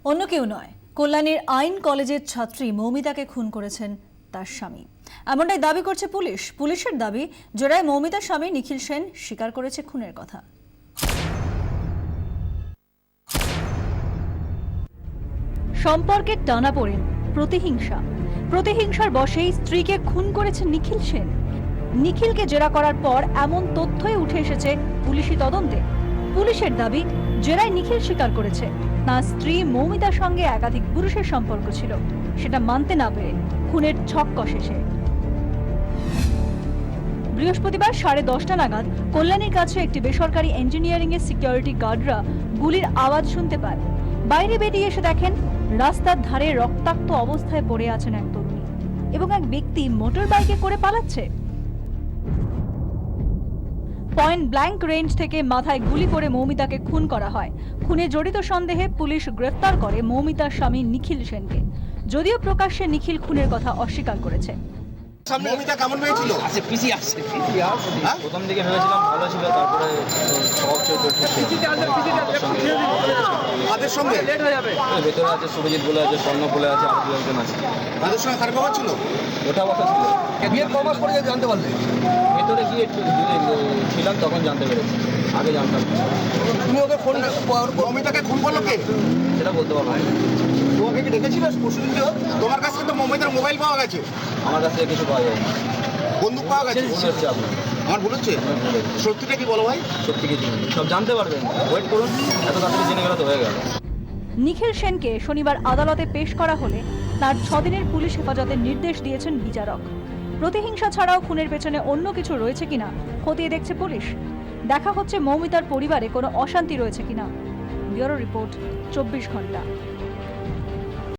অন্য কেউ নয়, কল্যাণীর আইন কলেজের ছাত্রী মৌমিতাকে খুন করেছেন তার স্বামী। এমনটাই দাবি করছে পুলিশ। পুলিশের দাবি, জেরায় মৌমিতার স্বামী নিখিল সেন স্বীকার করেছে খুনের কথা। সম্পর্কের টানাপোড়েন, প্রতিহিংসার বশেই স্ত্রীকে খুন করেছে নিখিল সেন। নিখিলকে জেরা করার পর এমন তথ্যই উঠে এসেছে পুলিশি তদন্তে। পুলিশের দাবি, জেরায় নিখিল স্বীকার করেছে তার স্ত্রী মৌমিতার সঙ্গে একাধিক পুরুষের সম্পর্ক ছিল। সেটা মানতে না পেরে খুনের ছক কষে সে। বৃহস্পতিবার 10:30 নাগাদ কল্যাণীর কাছে একটি বেসরকারি ইঞ্জিনিয়ারিং এর সিকিউরিটি গার্ডরা গুলির আওয়াজ শুনতে পান। বাইরে বেরিয়ে এসে দেখেন রাস্তার ধারে রক্তাক্ত অবস্থায় পড়ে আছেন এক তরুণী এবং এক ব্যক্তি মোটর বাইকে করে পালাচ্ছে। পয়েন্ট ব্ল্যাঙ্ক রেঞ্জ থেকে মাথায় গুলি করে মৌমিতাকে খুন করা হয়। খুনে জড়িত সন্দেহে পুলিশ গ্রেফতার করে মৌমিতার স্বামী নিখিল সেনকে, যদিও প্রকাশ্যে নিখিল খুনের কথা অস্বীকার করেছে। মৌমিতা কেমন হয়েছিল? প্রথম দিকে ভেবেছিলাম ভালো ছিল, তারপরে সব তাদের সঙ্গে ভেতরে আছে সুরজিৎ বলে আছে, স্বর্ণ বলে আছে, আর দু একজন আছে। তাদের সঙ্গে খারাপ ব্যবহার ছিল? ওটা কথা ছিল, বিয়ের ক মাস পরে জানতে পারলে? ভেতরে গিয়ে একটু ছিলাম তখন জানতে পেরেছি, আগে জানতাম না। তুমি ওকে ফোন, মৌমিতাকে খুন করলো কে সেটা বলতে পারবো না। তোমাকে কি ডেকেছিল? তোমার কাছ থেকে তো মৌমিতার মোবাইল পাওয়া গেছে, আমার কাছ থেকে কিছু পাওয়া যায়নি। বন্দুক পাওয়া গেছে। মনে হচ্ছে আপনার আমার ভুল হচ্ছে? সত্যিটা কি বলো ভাই? সত্যি কিছু নেই, সব জানতে পারবেন, ওয়েট করুন। এত তাড়াতাড়ি জেনে গেলে তো হয়ে গেল। নিখিল সেনকে শনিবার আদালতে পেশ করা হলে তার 6 দিনের পুলিশ হেফাজতের নির্দেশ দিয়েছেন বিচারক। প্রতিহিংসা ছাড়াও খুনের পেছনে অন্য কিছু রয়েছে কিনা খতিয়ে দেখছে পুলিশ। দেখা হচ্ছে মৌমিতার পরিবারে কোনো অশান্তি রয়েছে কিনা। ব্যুরো রিপোর্ট, 24 ঘন্টা।